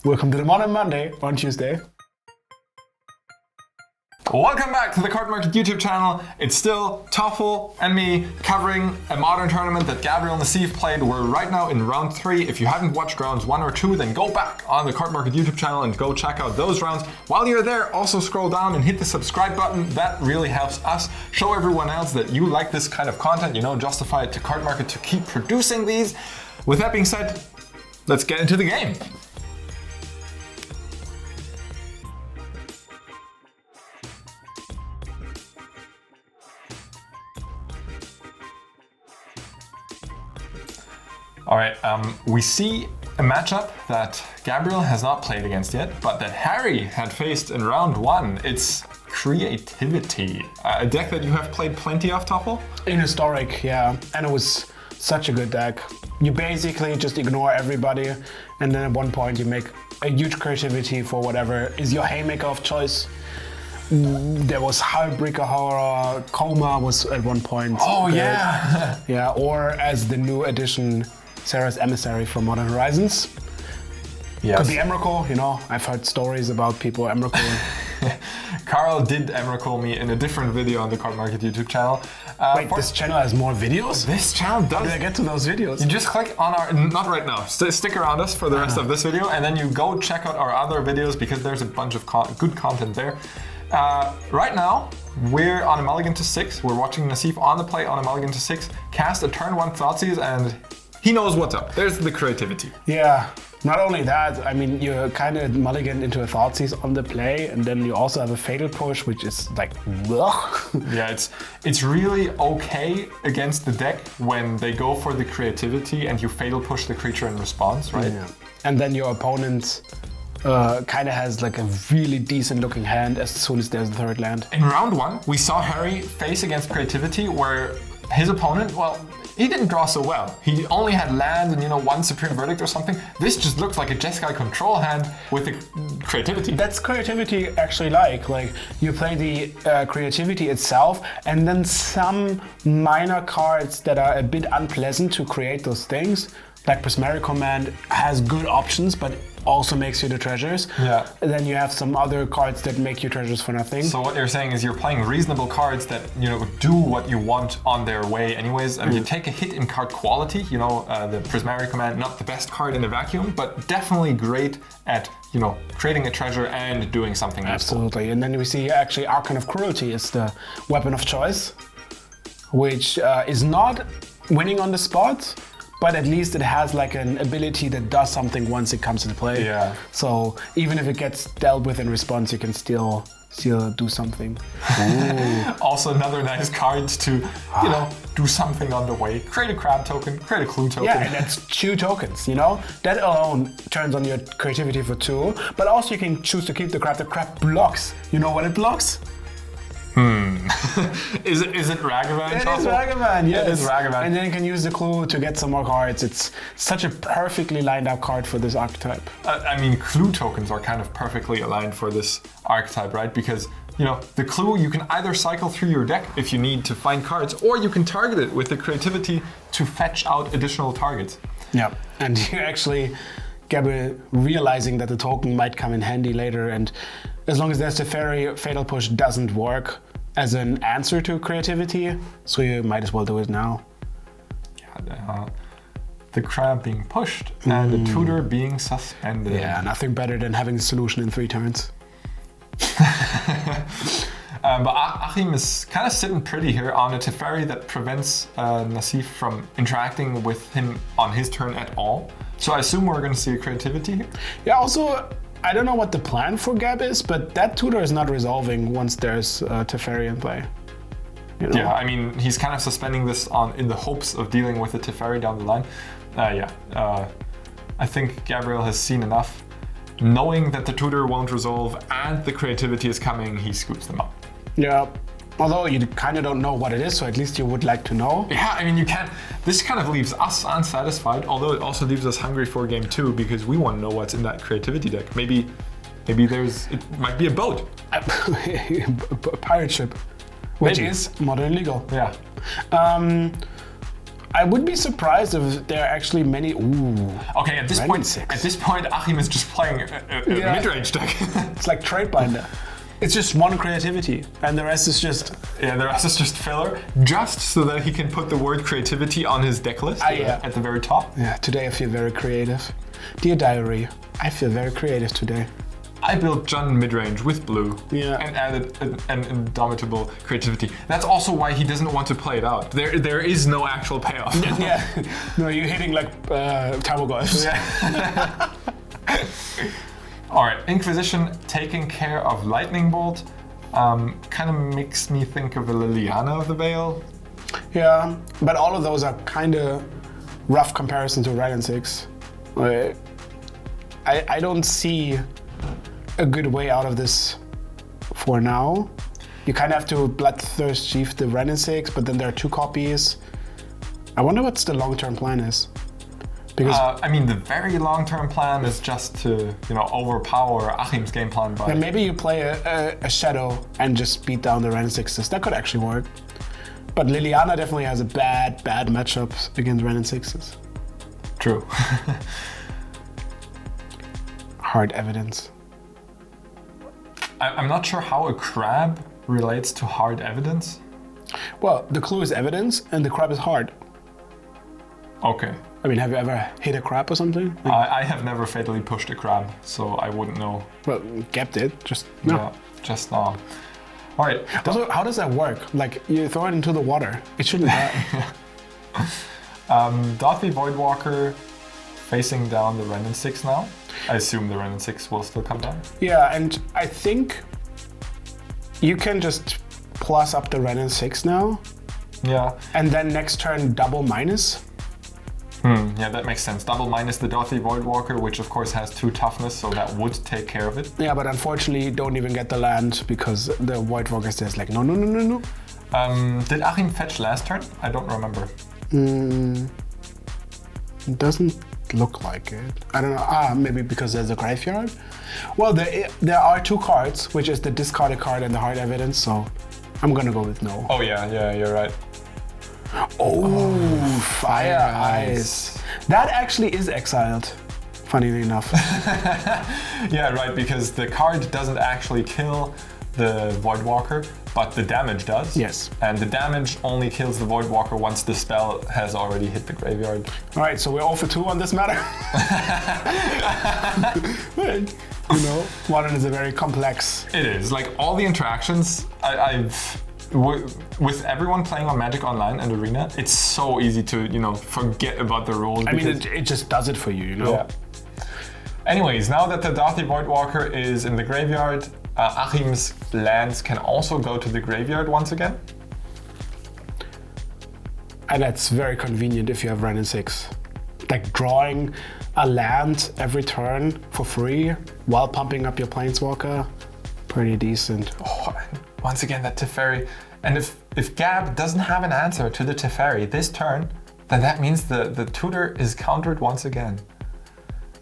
Welcome to the Modern Monday on Tuesday. Welcome back to the Cardmarket YouTube channel. It's still Toffel and me covering a modern tournament that Gabriel and Nassif played. We're right now in round 3. If you haven't watched rounds 1 or 2, then go back on the Cardmarket YouTube channel and go check out those rounds. While you're there, also scroll down and hit the subscribe button. That really helps us show everyone else that you like this kind of content, justify it to Cardmarket to keep producing these. With that being said, let's get into the game. All right, we see a matchup that Gabriel has not played against yet, but that Harry had faced in round 1. It's Creativity, a deck that you have played plenty of, Toffel? In Historic, yeah, and it was such a good deck. You basically just ignore everybody, and then at one point you make a huge Creativity for whatever is your haymaker of choice. There was Heartbreaker Horror, Coma was at one point. Oh, good. yeah. Yeah, or as the new addition, Sarah's Emissary from Modern Horizons. Yes. Could be Emrakul, I've heard stories about people Emrakul. Carl did Emrakul me in a different video on the Cardmarket YouTube channel. Wait, this channel has more videos? This channel does. How did I get to those videos? You just click on our, not right now, stick around us for the rest of this video, and then you go check out our other videos because there's a bunch of good content there. Right now, we're on a mulligan to 6. We're watching Nassif on the play on a mulligan to 6, cast a turn 1 Thoughtseize, and he knows what's up. There's the Creativity. Yeah, not only that, I mean, you kind of mulligan into a Thoughtseize on the play, and then you also have a Fatal Push, which is like, ugh. Yeah, it's really okay against the deck when they go for the Creativity and you Fatal Push the creature in response, right? Yeah. And then your opponent kind of has like a really decent looking hand as soon as there's a third land. In round 1, we saw Harry face against Creativity where his opponent, well, he didn't draw so well. He only had land and, one Supreme Verdict or something. This just looks like a Jeskai control hand with the Creativity. That's Creativity actually like you play the Creativity itself and then some minor cards that are a bit unpleasant to create those things. Like Prismari Command has good options, but also makes you the treasures. Yeah. And then you have some other cards that make you treasures for nothing. So what you're saying is you're playing reasonable cards that do what you want on their way anyways, and you take a hit in card quality. The Prismari Command, not the best card in a vacuum, but definitely great at creating a treasure and doing something useful. Absolutely. And then we see actually Archon of Cruelty is the weapon of choice, which is not winning on the spot, but at least it has like an ability that does something once it comes into play. Yeah. So even if it gets dealt with in response, you can still do something. Also another nice card to, do something on the way. Create a crab token, create a clue token. Yeah, and that's 2 tokens, That alone turns on your Creativity for 2, but also you can choose to keep the crab. The crab blocks. You know what it blocks? Is it Ragavan? It is Ragavan, yes. It is Ragavan. And then you can use the clue to get some more cards. It's such a perfectly lined up card for this archetype. Clue tokens are kind of perfectly aligned for this archetype, right? Because, the clue, you can either cycle through your deck if you need to find cards, or you can target it with the Creativity to fetch out additional targets. Yeah, and you actually, Gabriel, realizing that the token might come in handy later, and as long as there's a Fatal Push doesn't work as an answer to Creativity, so you might as well do it now. Yeah, the crab being pushed and the tutor being suspended. Yeah, nothing better than having the solution in 3 turns. But Achim is kind of sitting pretty here on a Teferi that prevents Nassif from interacting with him on his turn at all. So I assume we're going to see a Creativity here. Yeah, also, I don't know what the plan for Gab is, but that tutor is not resolving once there's Teferi in play. Yeah, he's kind of suspending this in the hopes of dealing with the Teferi down the line. I think Gabriel has seen enough. Knowing that the tutor won't resolve and the Creativity is coming, he scoops them up. Yeah. Although you kind of don't know what it is, so at least you would like to know. Yeah, you can't. This kind of leaves us unsatisfied, although it also leaves us hungry for game 2 because we want to know what's in that Creativity deck. Maybe it might be a boat. A pirate ship, which is modern legal. Yeah. I would be surprised if there are actually many. Ooh. Okay, at this point, Achim is just playing a mid-range deck. It's like Trade Binder. It's just one creativity, and the rest is just... Yeah, the rest is just filler, just so that he can put the word creativity on his deck list at the very top. Yeah, today I feel very creative. Dear Diary, I feel very creative today. I built John midrange with blue and added an indomitable creativity. That's also why he doesn't want to play it out. There is no actual payoff. Yeah, no, you're hitting like Turbo Golfs. Yeah. All right, Inquisition taking care of Lightning Bolt kind of makes me think of a Liliana of the Veil. Yeah, but all of those are kind of rough comparison to Red and 6. I don't see a good way out of this for now. You kind of have to Bloodthirst Chief the Ren and 6, but then there are 2 copies. I wonder what's the long-term plan is. Because I mean, the very long-term plan is just to, overpower Achim's game plan. By maybe you play a Shadow and just beat down the Ren 6s. That could actually work. But Liliana definitely has a bad matchup against Ren and 6s. True. Hard Evidence. I'm not sure how a crab relates to hard evidence. Well, the clue is evidence, and the crab is hard. Okay. I mean, have you ever hit a crab or something? I have never fatally pushed a crab, so I wouldn't know. Well, Gap did, just no. Yeah, just no. All right. Also, how does that work? Like, you throw it into the water. It shouldn't die. Darthy Voidwalker facing down the Ren and 6 now. I assume the Ren and 6 will still come down. Yeah, and I think you can just plus up the Ren and 6 now. Yeah. And then next turn double minus. Yeah, that makes sense. Double minus the Darthy Voidwalker, which of course has 2 toughness, so that would take care of it. Yeah, but unfortunately you don't even get the land because the Voidwalker says like, no. Did Achim fetch last turn? I don't remember. It doesn't look like it. I don't know. Maybe because there's a graveyard? Well, there are 2 cards, which is the discarded card and the hard evidence, so I'm gonna go with no. Oh yeah, you're right. Oh, Fire Eyes. That actually is exiled, funnily enough. Yeah, right, because the card doesn't actually kill the Voidwalker, but the damage does. Yes. And the damage only kills the Voidwalker once the spell has already hit the graveyard. All right, so we're 0 for 2 on this matter. Modern is a very complex. It is. Like, all the interactions, with everyone playing on Magic Online and Arena, it's so easy to, forget about the rules. I mean, it just does it for you, Yeah. Anyways, now that the Darthy Voidwalker is in the graveyard, Achim's lands can also go to the graveyard once again. And that's very convenient if you have Ren and 6. Like drawing a land every turn for free while pumping up your Planeswalker, pretty decent. Oh, and once again, that Teferi. And if Gab doesn't have an answer to the Teferi this turn, then that means the tutor is countered once again.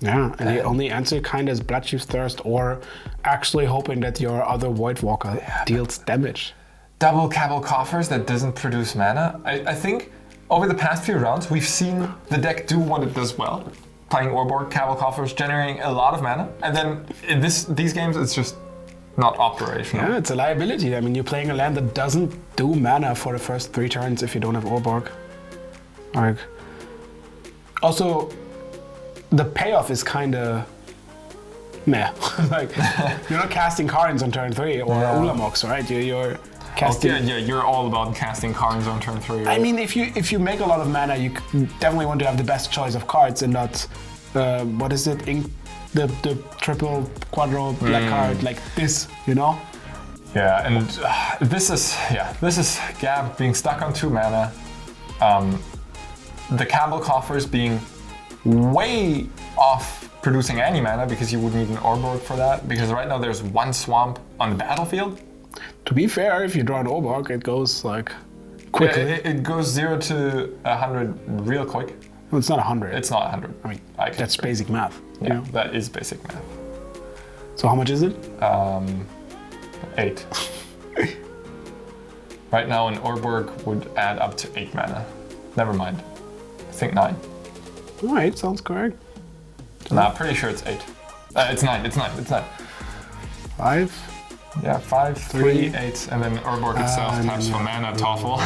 Yeah, and the only answer kind of is Bloodchief's Thirst or actually hoping that your other Voidwalker deals damage. Double Cabal Coffers that doesn't produce mana. I think over the past few rounds, we've seen the deck do what it does well. Playing Orborg, Cabal Coffers, generating a lot of mana. And then in these games, it's just not operational. Yeah, it's a liability. I mean, you're playing a land that doesn't do mana for the first 3 turns if you don't have Orborg. Like, also, the payoff is kind of meh. Like, you're not casting Karns on turn 3 or Ulamox, right? You're casting. Yeah, you're all about casting Karns on turn 3. Right? I mean, if you make a lot of mana, you definitely want to have the best choice of cards and not what is it? The triple quadro black card like this, Yeah, and this is Gab being stuck on 2 mana. The Cabal Coffers being way off producing any mana because you would need an Orborg for that, because right now there's 1 swamp on the battlefield. To be fair, if you draw an Orborg, it goes like quickly. Yeah, it goes 0 to 100 real quick. Well, it's not 100. It's not 100. I mean, that's basic math. Yeah, that is basic math. So how much is it? 8. Right now an Orborg would add up to 8 mana. Never mind. think 9. Oh, 8 sounds correct. Nah, pretty sure it's 8. It's 9. It's 9. 5. Yeah, 5, 3, 8, and then Urborg itself taps for mana, Toffel.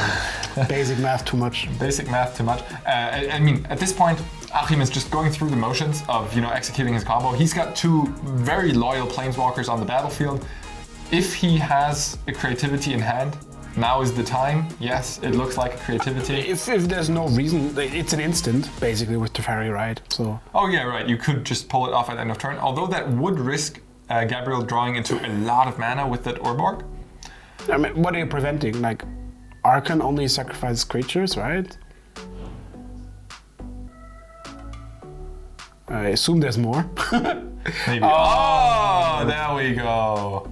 Basic math too much. Basic math too much. I mean, at this point, Achim is just going through the motions of, executing his combo. He's got 2 very loyal planeswalkers on the battlefield. If he has a creativity in hand, now is the time. Yes, it looks like a creativity. If there's no reason, it's an instant, basically, with Teferi, right? So. Oh yeah, right. You could just pull it off at end of turn, although that would risk Gabriel drawing into a lot of mana with that Urborg. I mean, what are you preventing? Like, Archon only sacrifices creatures, right? I assume there's more. Maybe. Oh, there we go.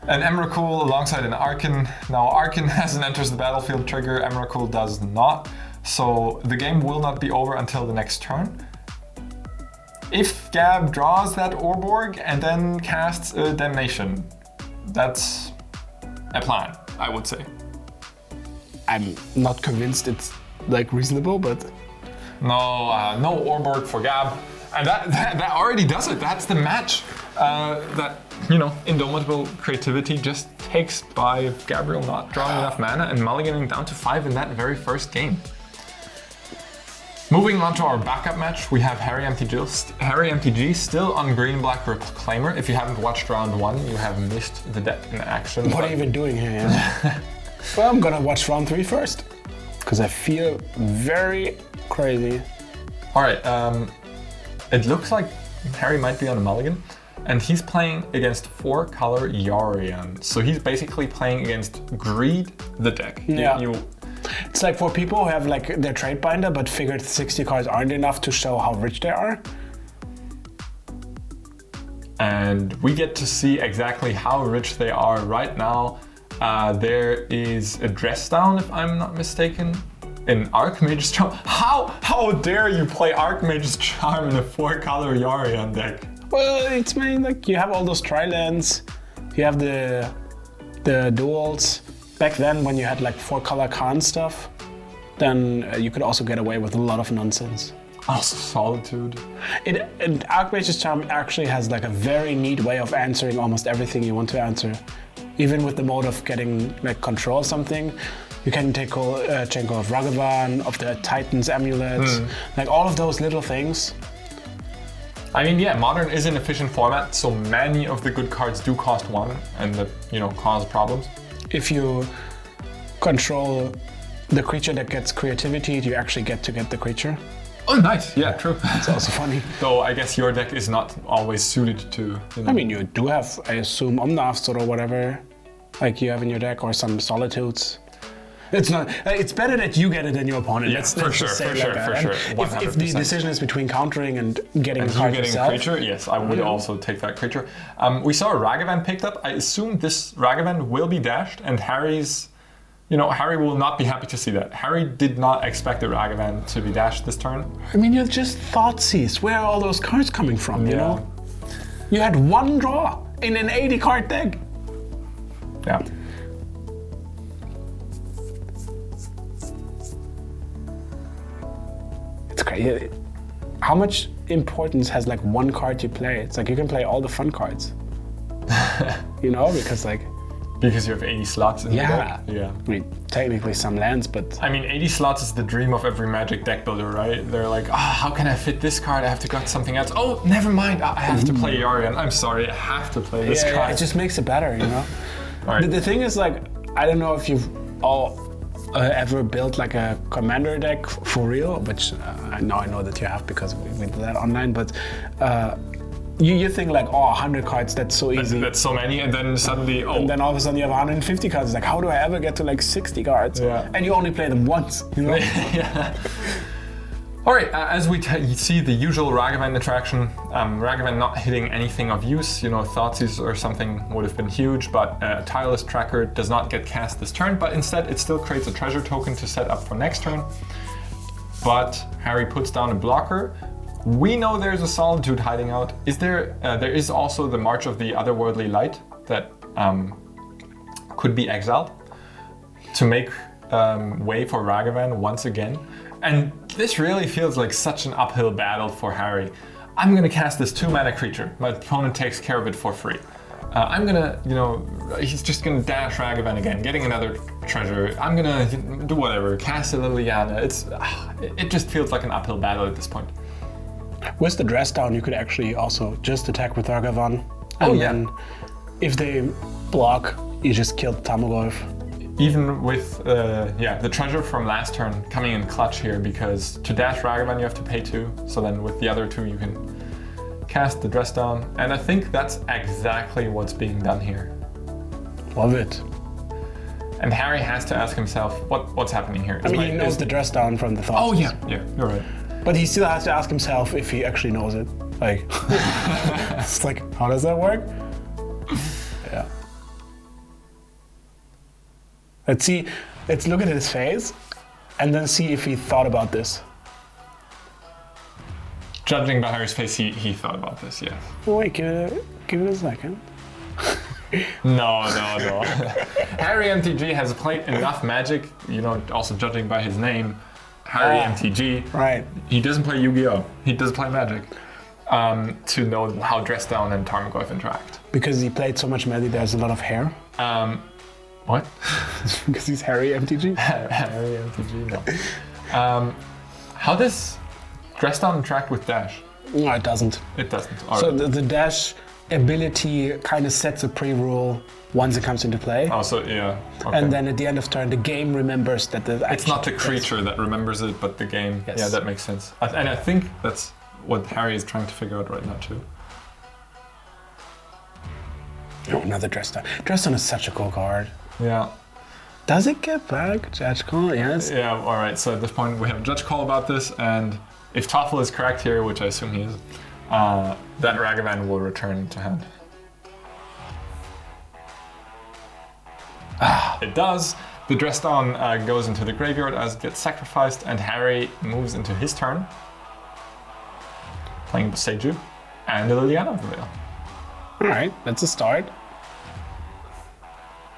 An Emrakul alongside an Archon. Now, Archon has an enters the battlefield trigger, Emrakul does not. So the game will not be over until the next turn. If Gab draws that Urborg and then casts a Damnation, that's a plan, I would say. I'm not convinced it's like reasonable, but no Urborg for Gab, and that already does it. That's the match. That indomitable creativity just takes by Gabriel not drawing enough mana and mulliganing down to 5 in that very first game. Moving on to our backup match, we have Harry MTG still on Green-Black Reclaimer. If you haven't watched round 1, you have missed the deck in action. What are you even doing here? Yeah? Well, I'm gonna watch round 3 first, because I feel very crazy. All right, it looks like Harry might be on a mulligan, and he's playing against 4-color Yorion. So he's basically playing against Greed, the deck. Yeah. It's like for people who have like their trade binder but figured 60 cards aren't enough to show how rich they are. And we get to see exactly how rich they are right now. There is a dress down, if I'm not mistaken, in Archmage's Charm. How dare you play Archmage's Charm in a 4-color Yorion deck? Well, it's mainly like you have all those tri-lands, you have the duels. Back then, when you had like 4-color Khan stuff, then you could also get away with a lot of nonsense. Also Solitude. And Archmage's Charm actually has like a very neat way of answering almost everything you want to answer. Even with the mode of getting like control something, you can take Chenko of Ragavan, of the Titan's amulets, like all of those little things. I mean, yeah, Modern is an efficient format, so many of the good cards do cost 1 and that, cause problems. If you control the creature that gets creativity, you actually get the creature. Oh, nice. Yeah, true. It's also funny. Though I guess your deck is not always suited to... I mean, you do have, I assume, Omnafstor or whatever, like you have in your deck, or some Solitudes. It's not. It's better that you get it than your opponent. Yeah, for sure. If the decision is between countering and getting a card yourself, a creature, yes, I would also take that creature. We saw a Ragavan picked up. I assume this Ragavan will be dashed, and Harry's, Harry will not be happy to see that. Harry did not expect the Ragavan to be dashed this turn. I mean, you're just Thoughtseize. Where are all those cards coming from? You know, you had 1 draw in an 80-card deck. Yeah. It's crazy. How much importance has like 1 card you play? It's like you can play all the fun cards. Because like... Because you have 80 slots in the deck. Yeah. I mean, technically some lands, but... I mean, 80 slots is the dream of every Magic deck builder, right? They're like, how can I fit this card? I have to get something else. Oh, never mind. I have to play Yorion. I'm sorry, I have to play this card. Yeah, it just makes it better, Right. The thing is, like, I don't know if you've all ever built like a commander deck for real, which I know that you have because we did that online, but you think like, 100 cards, that's so easy. That's so many, and then suddenly, And then all of a sudden you have 150 cards. It's like, how do I ever get to like 60 cards? Yeah. And you only play them once, Yeah. All right, as we see the usual Ragavan interaction, Ragavan not hitting anything of use, Thoughtseize or something would have been huge, but Tireless Tracker does not get cast this turn, but instead it still creates a treasure token to set up for next turn. But Harry puts down a blocker. We know there's a Solitude hiding out. There is also the March of the Otherworldly Light that could be exiled to make way for Ragavan once again. And this really feels like such an uphill battle for Harry. I'm gonna cast this 2-mana creature. My opponent takes care of it for free. I'm gonna, he's just gonna dash Ragavan again, getting another treasure. I'm gonna do whatever, cast a Liliana. It just feels like an uphill battle at this point. With the dress down, you could actually also just attack with Ragavan. Oh, And yeah. then if they block, you just kill the Tamagolf. Even with the treasure from last turn coming in clutch here, because to dash Ragavan you have to pay 2, so then with the other 2 you can cast the dress down, and I think that's exactly what's being done here. Love it. And Harry has to ask himself, what's happening here? I mean, he knows the dress down from the thoughts. Oh yeah, you're right. But he still has to ask himself if he actually knows it. Like, it's like, how does that work? Yeah. Let's look at his face and then see if he thought about this. Judging by Harry's face, he thought about this, yes. Wait, give it a second. No. Harry MTG has played enough Magic, also judging by his name, Harry MTG. Right. He doesn't play Yu-Gi-Oh! He does play Magic. To know how Dress Down and Tarmogoyf interact. Because he played so much Magic, there's a lot of hair. What? Because he's Harry MTG? Harry MTG, no. How does Dress Down interact with Dash? No, it doesn't. It doesn't. So the Dash ability kind of sets a pre-rule once it comes into play. Oh, so yeah. Okay. And then at the end of turn, the game remembers that the It's not the creature that remembers it, but the game. Yes. Yeah, that makes sense. And I think that's what Harry is trying to figure out right now too. Oh, another Dress Down. Dress Down is such a cool card. Yeah. Does it get back? Judge Call? Yes. Yeah, alright, so at this point we have a judge call about this, and if Toffel is correct here, which I assume he is, that Ragavan will return to hand. It does. The Dress Down goes into the graveyard as it gets sacrificed, and Harry moves into his turn, playing Boseiju and the Liliana of the Veil. Alright, that's a start.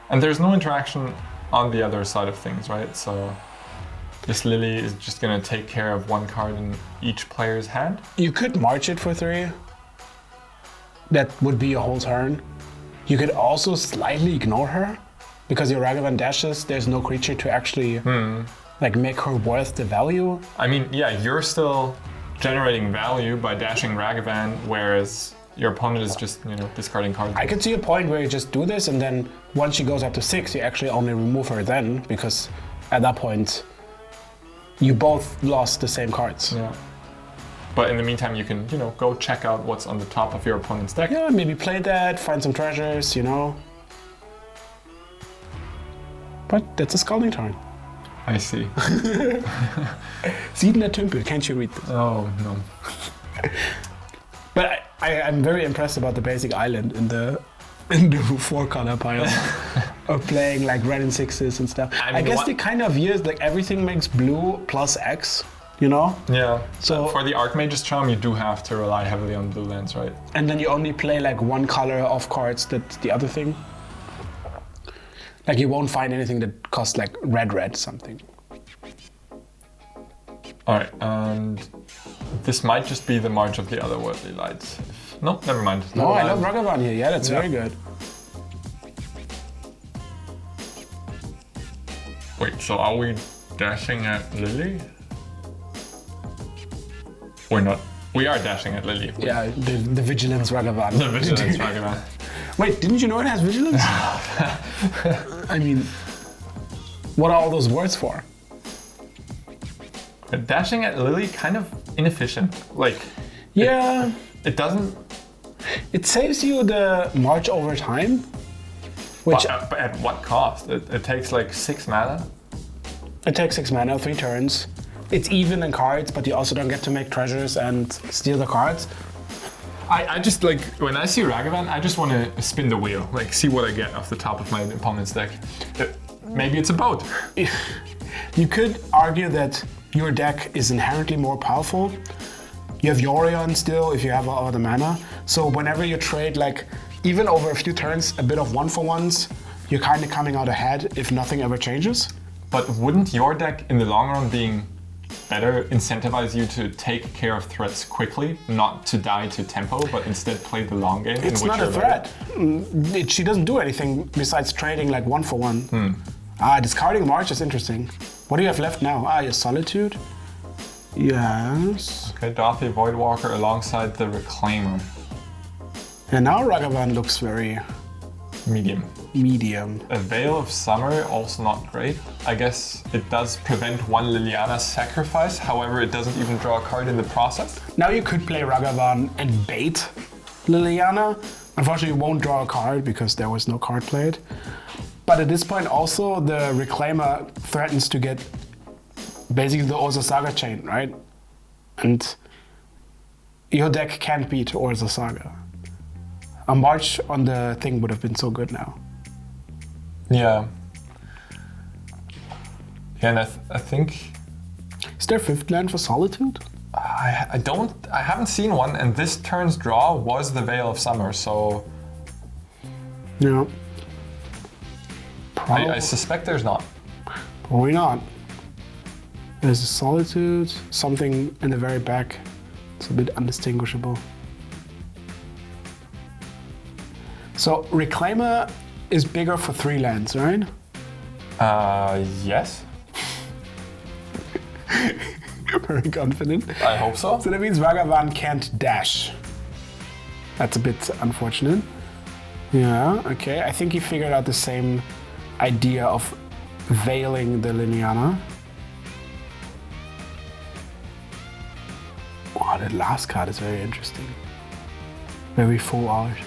And there's no interaction on the other side of things, right? So this Lily is just going to take care of one card in each player's hand. You could march it for 3. That would be a whole turn. You could also slightly ignore her. Because your Ragavan dashes, there's no creature to actually make her worth the value. I mean, yeah, you're still generating value by dashing Ragavan, whereas your opponent is just, discarding cards. I could see a point where you just do this, and then once she goes up to 6, you actually only remove her then, because at that point, you both lost the same cards. Yeah. But in the meantime, you can, go check out what's on the top of your opponent's deck. Yeah, maybe play that, find some treasures, But that's a Scalding Tarn. I see. Siedender Tümpel, can't you read this? Oh, no. But I'm very impressed about the basic island in the 4-color pile of playing like red and 6s and stuff. I guess they kind of use everything makes blue plus X, Yeah. So for the Archmage's Charm, you do have to rely heavily on blue lands, right? And then you only play one color of cards. That's the other thing. You won't find anything that costs red something. All right, and this might just be the March of the Otherworldly Lights. No, never mind. No, I love Ragavan here. Yeah, that's very good. Wait, so are we dashing at Lily? We're not. We are dashing at Lily. Yeah, the Vigilance Ragavan. The Vigilance Ragavan. Wait, didn't you know it has Vigilance? I mean, what are all those words for? Dashing at Lily, kind of inefficient. Yeah. It doesn't. It saves you the march over time. Which but at what cost? It takes 6 mana. It takes 6 mana, 3 turns. It's even in cards, but you also don't get to make treasures and steal the cards. I just when I see Ragavan, I just want to spin the wheel, see what I get off the top of my opponent's deck. Maybe it's a boat. You could argue that your deck is inherently more powerful. You have Yorion still if you have all the mana. So whenever you trade even over a few turns, a bit of 1-for-1s, you're kind of coming out ahead if nothing ever changes. But wouldn't your deck in the long run being better incentivize you to take care of threats quickly, not to die to tempo, but instead play the long game? It's not a threat. She doesn't do anything besides trading like 1-for-1. Discarding March is interesting. What do you have left now? Your Solitude? Yes. Okay, Darthy Voidwalker alongside the Reclaimer. And now Ragavan looks very Medium. medium. A Veil of Summer, also not great. I guess it does prevent one Liliana sacrifice, however it doesn't even draw a card in the process. Now you could play Ragavan and bait Liliana. Unfortunately you won't draw a card because there was no card played. But at this point also the Reclaimer threatens to get basically the Urza Saga chain, right? And your deck can't beat Urza Saga. A March on the thing would have been so good now. Yeah. Yeah, and I think... Is there 5th land for Solitude? I haven't seen one, and this turn's draw was the Veil of Summer, so... No. I suspect there's not. Probably not. There's a Solitude, something in the very back. It's a bit undistinguishable. So Reclaimer is bigger for 3 lands, right? Yes. Very confident. I hope so. So that means Ragavan can't dash. That's a bit unfortunate. Yeah, okay. I think he figured out the same idea of veiling the Liliana. Wow, that last card is very interesting. Very full art.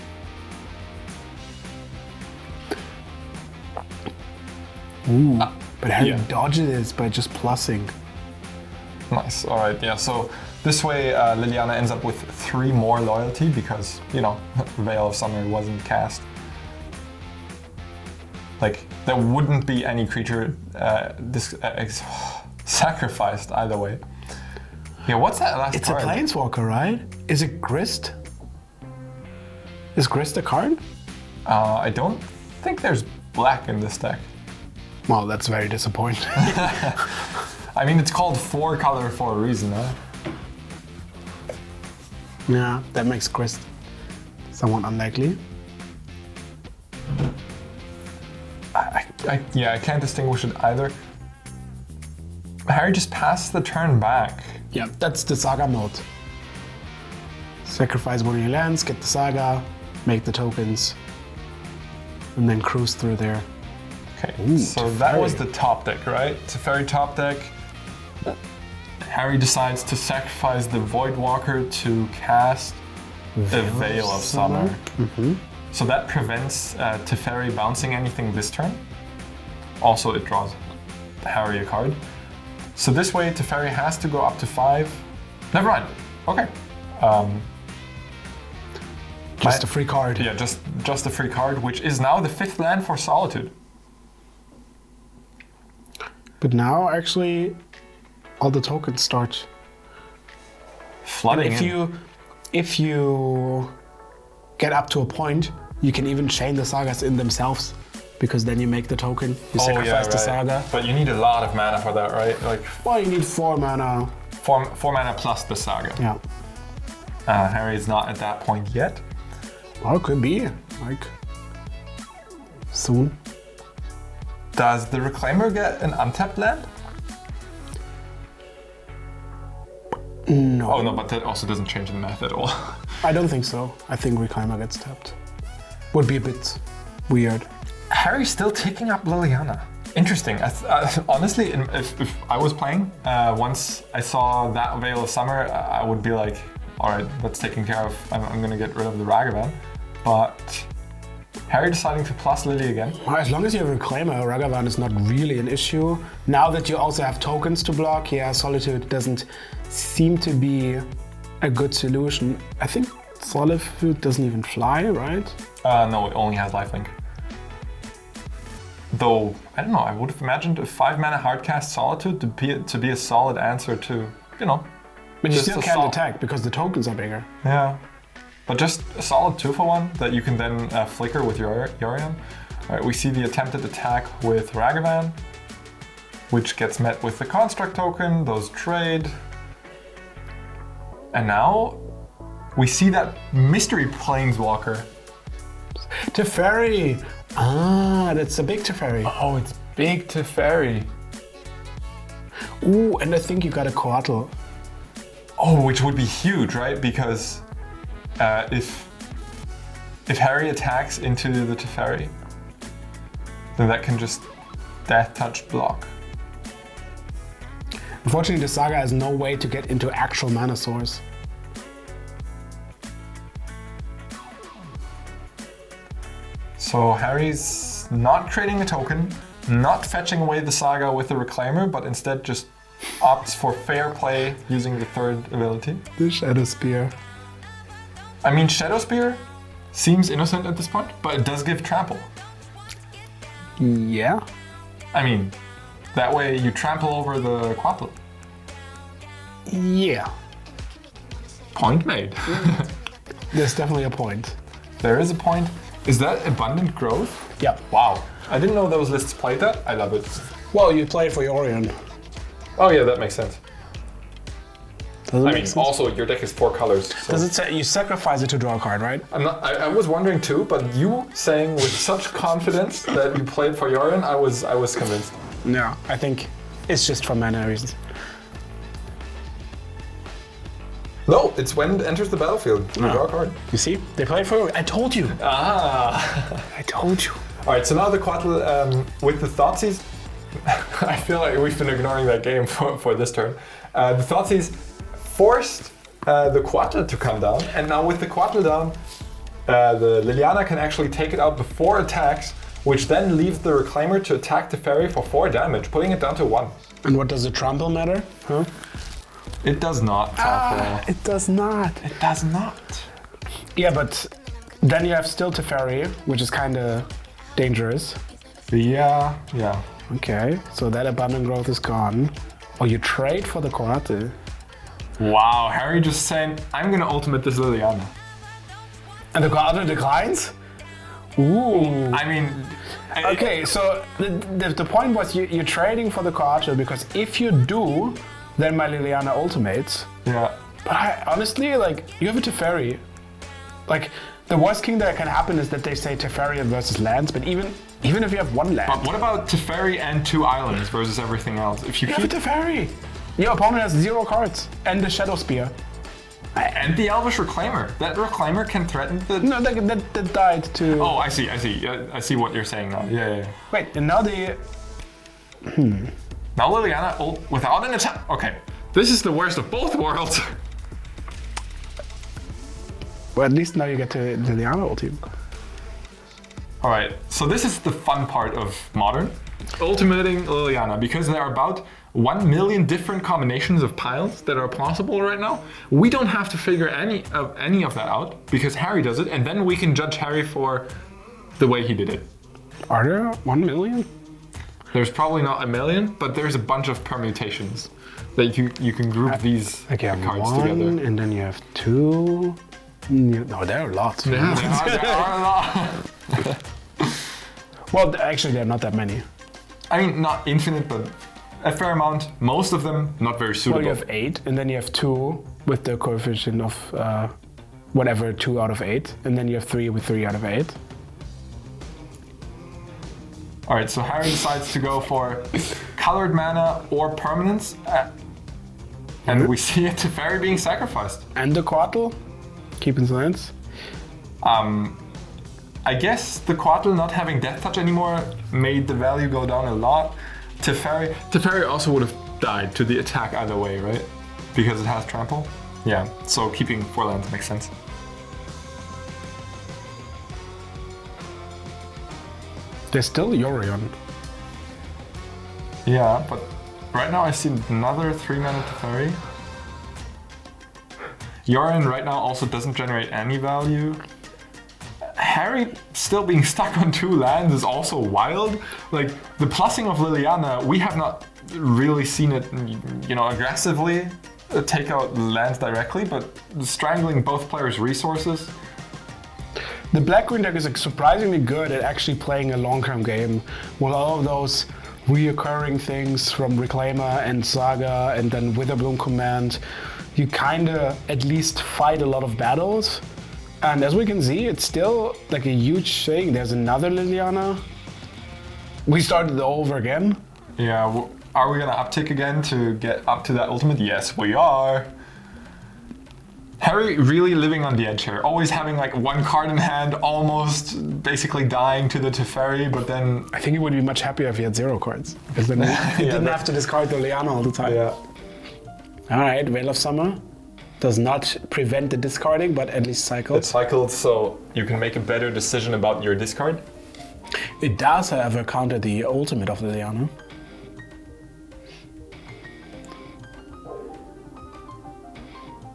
Ooh, but how do you dodge this by just plussing? Nice, alright, yeah, so this way Liliana ends up with 3 more loyalty because, you know, Veil of Summer wasn't cast. Like, there wouldn't be any creature sacrificed either way. Yeah, what's that last It's card? a Planeswalker, right? Is it Grist? Is Grist a card? I don't think there's black in this deck. Well, that's very disappointing. I mean, it's called 4-color for a reason, huh? Yeah, that makes Grist somewhat unlikely. I can't distinguish it either. Harry just passed the turn back. Yeah, that's the Saga mode. Sacrifice one of your lands, get the Saga, make the tokens, and then cruise through there. Okay, Ooh, so Teferi. that was the top deck, right? Teferi top deck. Harry decides to sacrifice the Voidwalker to cast the Veil of Summer. Mm-hmm. So that prevents Teferi bouncing anything this turn. Also, it draws Harry a card. So this way, Teferi has to go up to 5. Never mind. Okay. Just a free card. Yeah, just a free card, which is now the 5th land for Solitude. But now, actually, all the tokens start Flooding and if you get up to a point, you can even chain the sagas in themselves, because then you make the token, you sacrifice the saga. But you need a lot of mana for that, right? Like, Well, you need 4 mana. 4 mana plus the saga. Yeah. Harry's not at that point yet. Well, it could be, like, soon. Does the Reclaimer get an untapped land? No. Oh no, but that also doesn't change the math at all. I don't think so. I think Reclaimer gets tapped. Would be a bit weird. Harry's still taking up Liliana. Interesting. Honestly, if I was playing, once I saw that Veil of Summer, I would be like, all right, that's taken care of. I'm gonna get rid of the Ragavan. But Harry deciding to plus Lily again. Well, as long as you have Reclaimer, Ragavan is not really an issue. Now that you also have tokens to block, yeah, Solitude doesn't seem to be a good solution. I think Solitude doesn't even fly, right? No, it only has lifelink. Though, I don't know, I would have imagined a 5-mana hardcast Solitude to be a solid answer to, you know. But you just still a can't attack because the tokens are bigger. Yeah. But just a solid 2-for-1 that you can then flicker with your Yorion. Alright, we see the attempted attack with Ragavan. which gets met with the construct token, those trade. And now we see that mystery planeswalker. Teferi! Ah, that's a big Teferi. Oh, it's big Teferi. Ooh, and I think you got a Coatl. Oh, which would be huge, right? Because if Harry attacks into the Teferi, then that can just death touch block. Unfortunately, the Saga has no way to get into actual mana source. So Harry's not trading a token, not fetching away the Saga with the Reclaimer, but instead just opts for fair play using the third ability. The Shadow Spear. I mean, Shadow Spear seems innocent at this point, but it does give trample. Yeah. I mean, that way you trample over the Coatl. Yeah. Point made. There's definitely a point. There is a point. Is that Abundant Growth? Yeah. Wow. I didn't know those lists played that. I love it. Well, you play for Yorion. Oh yeah, that makes sense. Does it I make mean, sense? also your deck is 4 colors. So. Does it say you sacrifice it to draw a card, right? I was wondering too, but you saying with such confidence that you played for Yorion, I was convinced. No, I think it's just for mana reasons. No, it's when it enters the battlefield. You draw a card. You see? They play for I told you. Ah. I told you. All right, so now the Coatl with the Thoughtseize. I feel like we've been ignoring that game for this turn. The Thoughtseize forced the Coatl to come down, and now with the Coatl down, the Liliana can actually take it out before attacks, which then leaves the Reclaimer to attack the Fairy for 4 damage, putting it down to 1. And what does the trample matter? Huh? It does not. It does not. It does not. Yeah, but then you have still Teferi, which is kind of dangerous. Yeah. Okay, so that abundant growth is gone. Oh, you trade for the Coatl. Wow, Harry just saying, I'm gonna ultimate this Liliana. And the Coatl declines? Ooh. I mean... Okay, so the point was you're trading for the Coatl because if you do, then my Liliana ultimates. Yeah. But honestly, like, you have a Teferi. Like, the worst thing that can happen is that they say Teferi versus lands, but even if you have one land... But what about Teferi and 2 islands versus everything else? If you have a Teferi! Your opponent has 0 cards, and the Shadow Spear. And the Elvish Reclaimer. That Reclaimer can threaten the... No, that died to... Oh, I see. I see what you're saying now. Yeah. Wait, and now the... Now Liliana without an attack. Okay. This is the worst of both worlds. Well, at least now you get to Liliana ulti. Alright, so this is the fun part of Modern. Ultimating Liliana, because there are about 1 million different combinations of piles that are possible right now. We don't have to figure any of that out, because Harry does it, and then we can judge Harry for the way he did it. Are there 1 million? There's probably not 1 million, but there's a bunch of permutations that you can group these cards together. And then you have 2. No, there are lots. Yeah, there are a lot. Well, actually, there are not that many. I mean, not infinite, but a fair amount. Most of them not very suitable. Well, you have 8, and then you have 2 with the coefficient of whatever, 2 out of 8, and then you have 3 with 3 out of 8. All right, so Harry decides to go for colored mana or permanence, and we see a Teferi being sacrificed. And the Coatl, keeping silence. I guess the Coatl not having Death Touch anymore made the value go down a lot. Teferi also would have died to the attack either way, right? Because it has trample. Yeah, so keeping 4 lands makes sense. There's still Yorion. Yeah, but right now I see another 3 mana Teferi. Yorion right now also doesn't generate any value. Harry still being stuck on 2 lands is also wild. Like, the plussing of Liliana, we have not really seen it, aggressively take out lands directly, but strangling both players' resources. The black-green deck is surprisingly good at actually playing a long-term game with all of those reoccurring things from Reclaimer and Saga and then Witherbloom Command, you kind of at least fight a lot of battles. And as we can see, it's still like a huge thing. There's another Liliana. We started over again. Yeah, are we gonna uptick again to get up to that ultimate? Yes, we are. Harry really living on the edge here, always having like one card in hand, almost basically dying to the Teferi, but then... I think he would be much happier if he had 0 cards, because then he didn't have to discard the Liliana all the time. Yeah. Alright, Veil of Summer does not prevent the discarding, but at least cycles. It cycles, so you can make a better decision about your discard. It does, however, counter the ultimate of Liliana.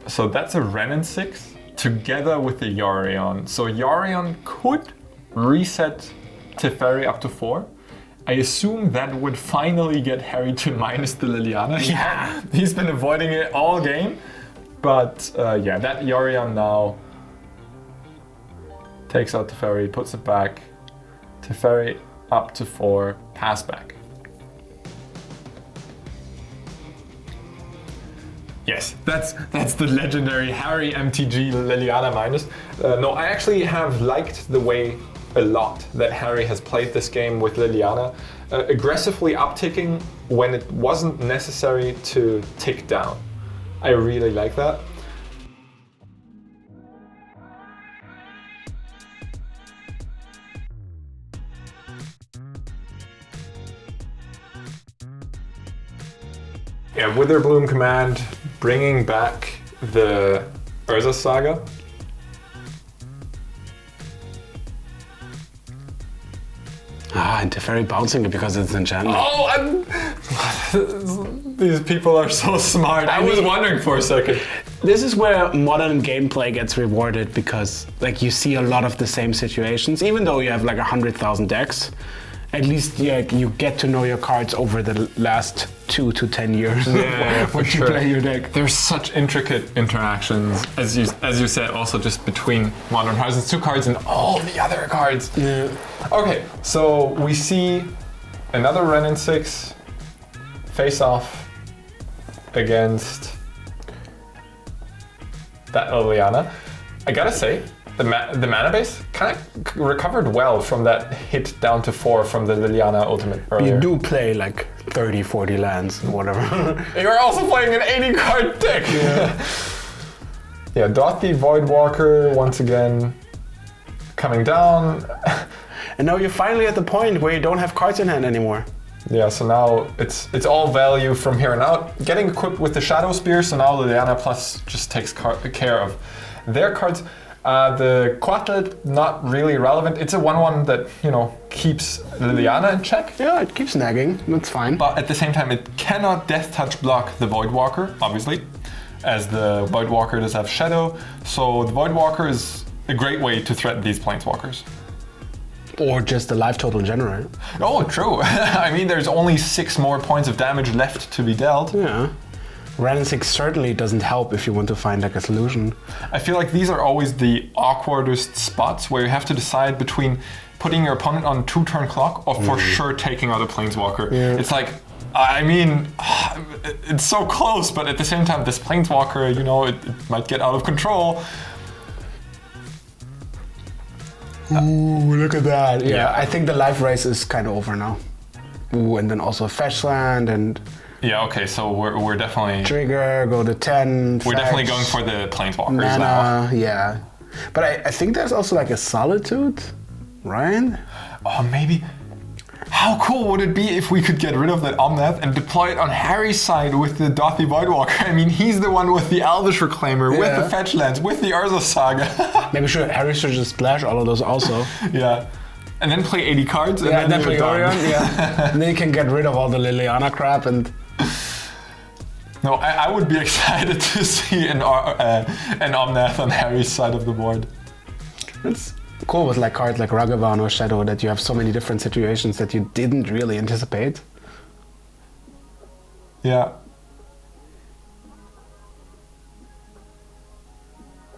So that's a Renin 6 together with the Yorion. So Yorion could reset Teferi up to 4. I assume that would finally get Harry to minus the Liliana. Yeah. He's been avoiding it all game. But yeah, that Yorion now takes out Teferi, puts it back. Teferi up to 4, pass back. Yes, that's the legendary Harry MTG Liliana minus. No, I actually have liked the way a lot that Harry has played this game with Liliana, aggressively upticking when it wasn't necessary to tick down. I really like that. Yeah, Witherbloom Command, bringing back the Urza Saga. And Teferi bouncing it because it's enchanted. Oh, these people are so smart. I was wondering for a second. This is where modern gameplay gets rewarded because like you see a lot of the same situations, even though you have like 100,000 decks. At least you get to know your cards over the last 2 to 10 years when you play your deck. There's such intricate interactions, as you said, also just between Modern Horizons 2 cards and all the other cards. Yeah. Okay, so we see another Renin 6 face off against that Liliana. I gotta say, the mana base kind of recovered well from that hit down to 4 from the Liliana ultimate earlier. You do play like 30, 40 lands or whatever. You're also playing an 80 card deck! Yeah, yeah, Dothy Voidwalker once again coming down. And now you're finally at the point where you don't have cards in hand anymore. Yeah, so now it's all value from here on out. Getting equipped with the Shadow Spear, so now Liliana Plus just takes care of their cards. The Quatlet, not really relevant. It's a 1/1 that, you know, keeps Liliana in check. Yeah, it keeps nagging. That's fine. But at the same time, it cannot Death Touch block the Voidwalker, obviously, as the Voidwalker does have Shadow. So the Voidwalker is a great way to threaten these Planeswalkers. Or just the life total in general. Oh, true. I mean, there's only 6 more points of damage left to be dealt. Yeah. Renin 6 certainly doesn't help if you want to find like a solution. I feel like these are always the awkwardest spots where you have to decide between putting your opponent on 2-turn clock or for sure taking out a Planeswalker. Yeah. It's like, I mean, it's so close, but at the same time, this Planeswalker, you know, it might get out of control. Ooh, look at that. Yeah, I think the life race is kind of over now. Ooh, and then also fetch land and... Yeah, okay, so we're definitely... Trigger, go to 10, We're fetch, definitely going for the Planeswalkers mana, now. Yeah. But I think there's also like a Solitude, right? Oh, maybe... How cool would it be if we could get rid of that Omnath and deploy it on Harry's side with the Dothy Voidwalker? I mean, he's the one with the Elvish Reclaimer, with the fetch lands, with the Urza Saga. Maybe Harry should just splash all of those also. Yeah. And then play 80 cards and then play Orion, and then you can get rid of all the Liliana crap and... No, I would be excited to see an Omnath on Harry's side of the board. It's cool with like cards like Ragavan or Shadow that you have so many different situations that you didn't really anticipate. Yeah.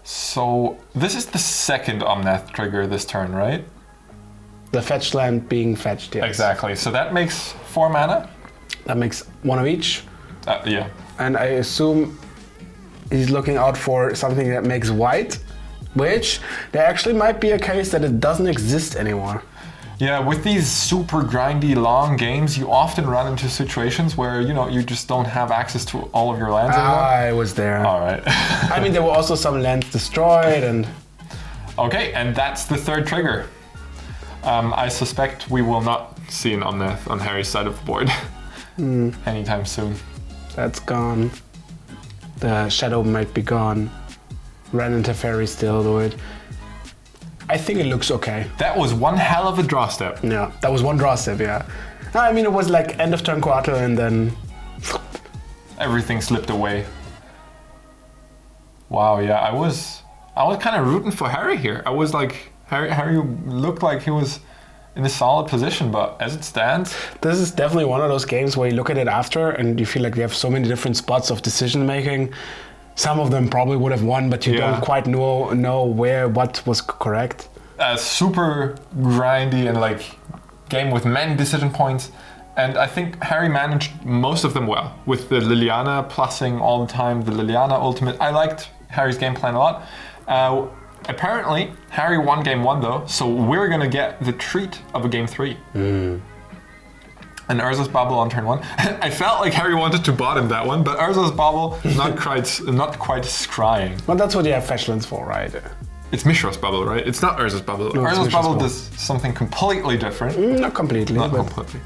So this is the second Omnath trigger this turn, right? The fetch land being fetched, yes. Exactly. So that makes 4 mana. That makes 1 of each. Yeah. And I assume he's looking out for something that makes white, which there actually might be a case that it doesn't exist anymore. Yeah, with these super grindy long games, you often run into situations where, you just don't have access to all of your lands anymore. I was there. All right. I mean, there were also some lands destroyed and... Okay, and that's the third trigger. I suspect we will not see an Omnath on Harry's side of the board anytime soon. That's gone. The shadow might be gone. Ran into Fairy still do it. I think it looks okay. That was one hell of a draw step. Yeah, that was one draw step, yeah. I mean, it was like end of turn quarter and then... Everything slipped away. Wow, yeah, I was kind of rooting for Harry here. I was like, Harry looked like he was in a solid position, but as it stands... This is definitely one of those games where you look at it after and you feel like you have so many different spots of decision making. Some of them probably would have won, but you don't quite know what was correct. Super grindy and like game with many decision points. And I think Harry managed most of them well. With the Liliana plussing all the time, the Liliana ultimate. I liked Harry's game plan a lot. Apparently, Harry won game 1 though, so we're gonna get the treat of a game 3. And Urza's Bubble on turn 1. I felt like Harry wanted to bottom that one, but Urza's Bubble not quite scrying. Well, that's what you have fetchlands for, right? It's Mishra's Bubble, right? It's not Urza's Bubble. No, Urza's Bubble does something completely different. Not completely. Not completely.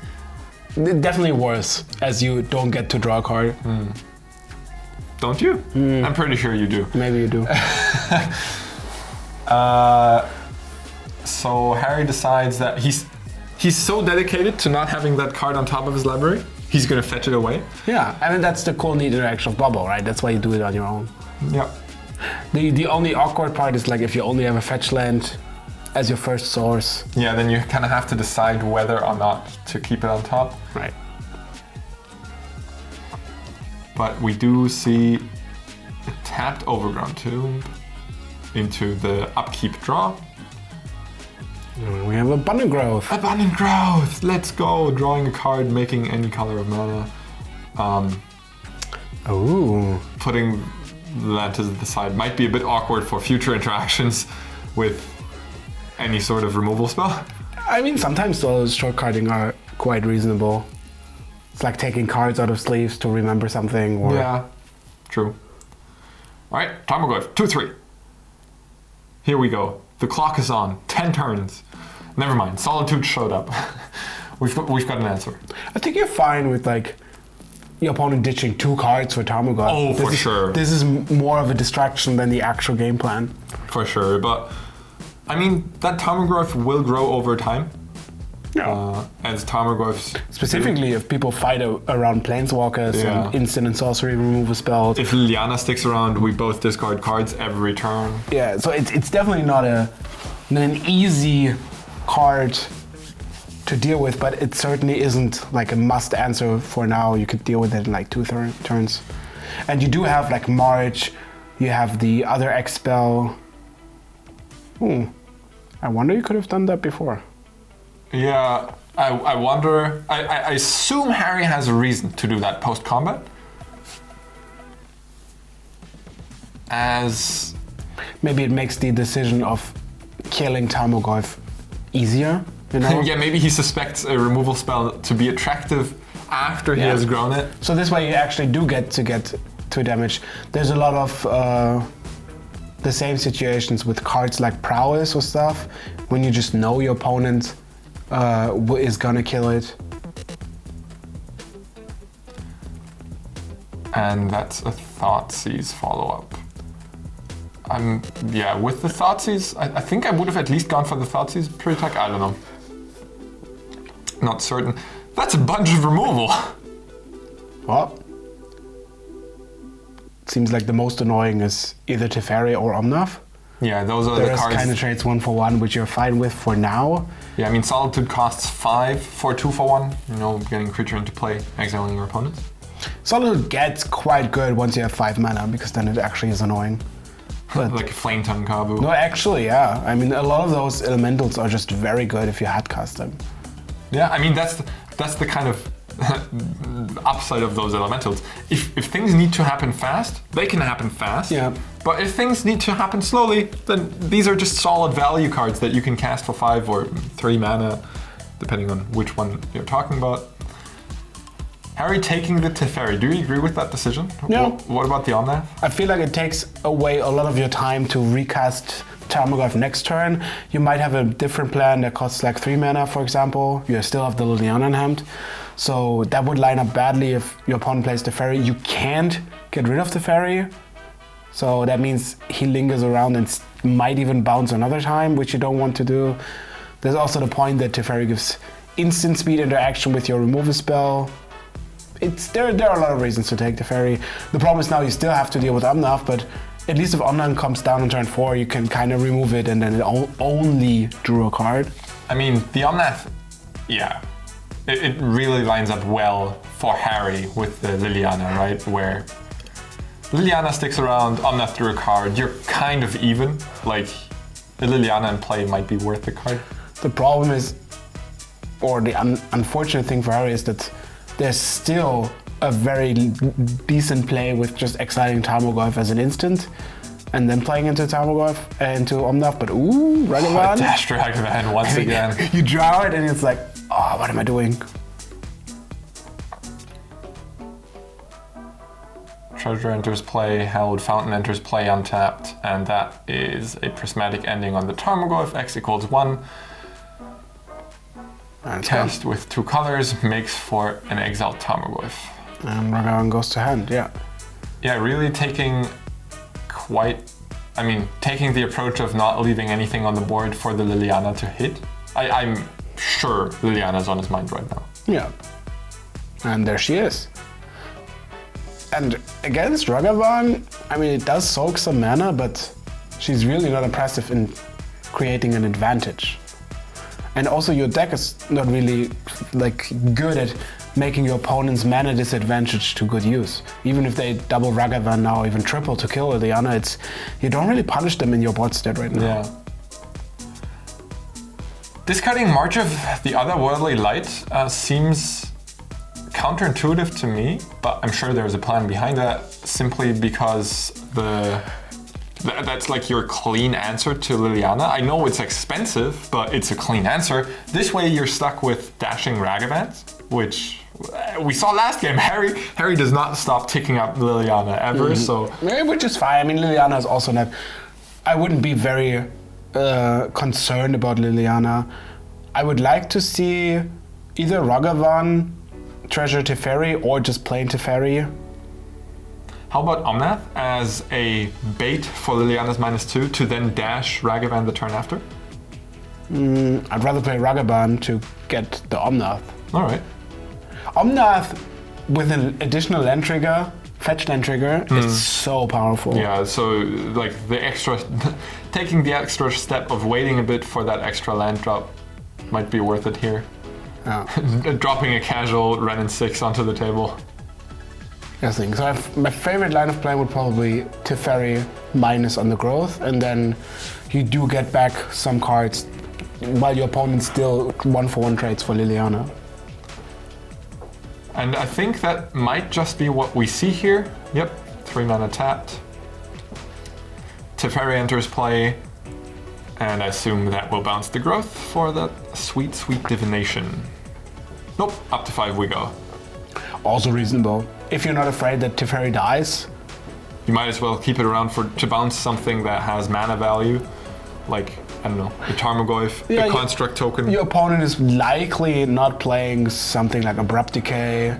Definitely worse, as you don't get to draw a card. Don't you? I'm pretty sure you do. Maybe you do. So Harry decides that he's so dedicated to not having that card on top of his library, he's gonna fetch it away. Yeah, I mean that's the cool neat interaction of Bubble, right? That's why you do it on your own. Yeah. The only awkward part is like if you only have a fetch land as your first source. Yeah, then you kind of have to decide whether or not to keep it on top. Right. But we do see a tapped Overgrown Tomb into the upkeep draw. We have Abundant Growth. Abundant Growth! Let's go! Drawing a card, making any color of mana. Putting that to the side might be a bit awkward for future interactions with any sort of removal spell. I mean, sometimes those short carding are quite reasonable. It's like taking cards out of sleeves to remember something. Or... Yeah, true. Alright, Tarmogoyf, 2-3. Here we go. The clock is on. 10 turns. Never mind. Solitude showed up. we've got an answer. I think you're fine with like your opponent ditching 2 cards for Tarmogoyf. Oh, for sure. This is more of a distraction than the actual game plan. For sure, but I mean that Tarmogoyf will grow over time. Yeah. As Tarmogoyfs. Specifically, if people fight around planeswalkers and instant and sorcery removal spells. If Liliana sticks around, we both discard cards every turn. Yeah, so it's definitely not an easy card to deal with, but it certainly isn't like a must answer for now. You could deal with it in like 2 turns. And you do have like March, you have the other X spell. I wonder you could have done that before. Yeah, I wonder. I assume Harry has a reason to do that post-combat. As... Maybe it makes the decision of killing Tarmogoyf easier, you know? Yeah, maybe he suspects a removal spell to be attractive after he has grown it. So this way you actually do get 2 damage. There's a lot of the same situations with cards like Prowess or stuff, when you just know your opponent is gonna kill it. And that's a Thoughtseize follow-up. Yeah, with the Thoughtseize, I think I would have at least gone for the Thoughtseize pre-attack. I don't know. Not certain. That's a bunch of removal. Well, seems like the most annoying is either Teferi or Omnath. Yeah, those are the cards. Kind of trades 1 for 1, which you're fine with for now. Yeah, I mean, Solitude costs 5 for 2 for 1. You know, getting creature into play, exiling your opponents. Solitude gets quite good once you have 5 mana, because then it actually is annoying. like a Flame Tongue Kabu. No, actually, yeah. I mean, a lot of those elementals are just very good if you hard cast them. Yeah, I mean, that's the kind of upside of those elementals. If things need to happen fast, they can happen fast. Yeah. But if things need to happen slowly, then these are just solid value cards that you can cast for 5 or 3 mana, depending on which one you're talking about. Harry taking the Teferi, do you agree with that decision? Yeah. What about the Omnath? I feel like it takes away a lot of your time to recast Tarmogoyf next turn. You might have a different plan that costs like 3 mana, for example. You still have the Liliana in hand. So that would line up badly if your opponent plays Teferi. You can't get rid of Teferi. So that means he lingers around and might even bounce another time, which you don't want to do. There's also the point that Teferi gives instant speed interaction with your removal spell. There are a lot of reasons to take Teferi. The problem is now you still have to deal with Omnath, but at least if Omnath comes down on turn 4, you can kind of remove it and then it only drew a card. I mean, the Omnath, yeah, it really lines up well for Harry with the Liliana, right? Where Liliana sticks around, Omnath drew a card, you're kind of even. Like, the Liliana in play might be worth the card. The problem is, or the unfortunate thing for Harry is that there's still a very decent play with just exiling Tarmogoyf as an instant and then playing into Tarmogoyf into Omnath, but ooh, Ragavan. Dash Ragavan once again. You draw it and it's like, oh, what am I doing? Treasure enters play, Hallowed Fountain enters play untapped, and that is a prismatic ending on the Tarmogoyf. X equals 1. Cast with 2 colors makes for an exiled Tarmogoyf. And Ragavan goes to hand, yeah. Yeah, really taking the approach of not leaving anything on the board for the Liliana to hit. I'm sure Liliana's on his mind right now. Yeah. And there she is. And against Ragavan, I mean, it does soak some mana, but she's really not impressive in creating an advantage. And also your deck is not really like good at making your opponent's mana disadvantage to good use. Even if they double Ragavan now, even triple to kill Liliana, you don't really punish them in your board state right now. Yeah. Discarding March of the Otherworldly Light seems counterintuitive to me, but I'm sure there's a plan behind that, simply because that's like your clean answer to Liliana. I know it's expensive, but it's a clean answer. This way you're stuck with dashing Ragavans, which we saw last game. Harry does not stop ticking up Liliana ever, so... Which is fine. I mean, Liliana is also not... I wouldn't be very concerned about Liliana. I would like to see either Ragavan, Treasure Teferi, or just plain Teferi. How about Omnath as a bait for Liliana's -2 to then dash Ragavan the turn after? I'd rather play Ragavan to get the Omnath. Alright. Omnath with an additional land trigger, fetch land trigger, is so powerful. Yeah, so like taking the extra step of waiting a bit for that extra land drop might be worth it here. Yeah. Dropping a casual Renin 6 onto the table. Yes, so my favorite line of play would probably Teferi minus on the growth, and then you do get back some cards while your opponent still 1-for-1 trades for Liliana. And I think that might just be what we see here. Yep, 3 mana tapped. Teferi enters play, and I assume that will bounce the growth for that sweet, sweet divination. Nope, up to 5 we go. Also reasonable. If you're not afraid that Teferi dies, you might as well keep it around to bounce something that has mana value, like, I don't know, a Tarmogoyf, a construct token. Your opponent is likely not playing something like Abrupt Decay,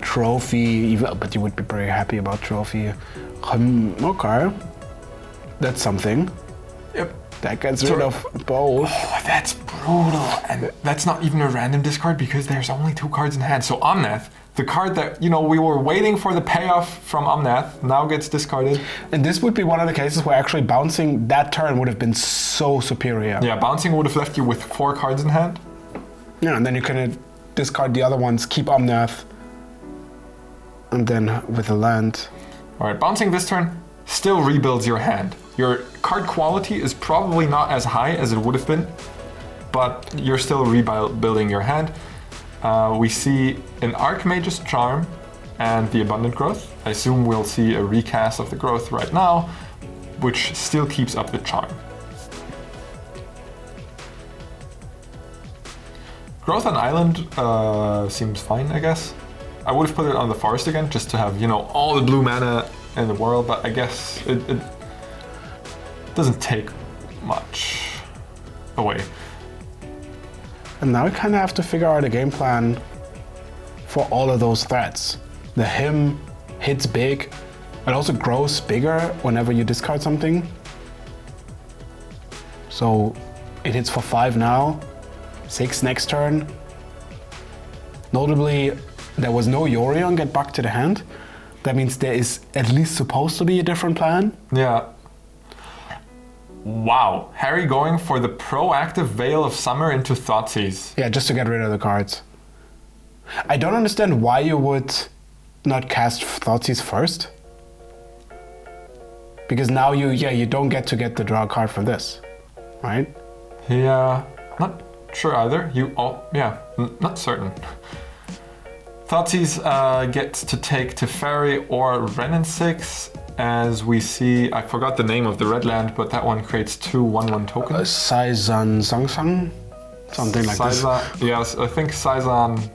Trophy, but you would be very happy about Trophy. Okay, that's something. Yep. That gets rid of both. Oh, that's brutal. And that's not even a random discard because there's only 2 cards in hand. So Omnath, the card that, we were waiting for the payoff from Omnath, now gets discarded. And this would be one of the cases where actually bouncing that turn would have been so superior. Yeah, bouncing would have left you with 4 cards in hand. Yeah, and then you can discard the other ones, keep Omnath, and then with a land. All right, bouncing this turn still rebuilds your hand. Your card quality is probably not as high as it would have been, but you're still rebuilding your hand. We see an Archmage's Charm and the Abundant Growth. I assume we'll see a recast of the Growth right now, which still keeps up the charm. Growth on Island seems fine, I guess. I would have put it on the Forest again, just to have, you know, all the blue mana in the world, but I guess it doesn't take much away. And now we kind of have to figure out a game plan for all of those threats. The him hits big, it also grows bigger whenever you discard something. So it hits for 5 now, 6 next turn. Notably, there was no Yorion get back to the hand. That means there is at least supposed to be a different plan. Yeah. Wow, Harry going for the proactive Veil of Summer into Thoughtseize. Yeah, just to get rid of the cards. I don't understand why you would not cast Thoughtseize first. Because now you don't get the draw card from this, right? Yeah, not sure either. Not certain. Thoughtseize gets to take Teferi or Renin 6, as we see, I forgot the name of the red land, but that one creates 2 1/1 tokens. Saizan Sangsang? Something like this. Yes, I think Saizan,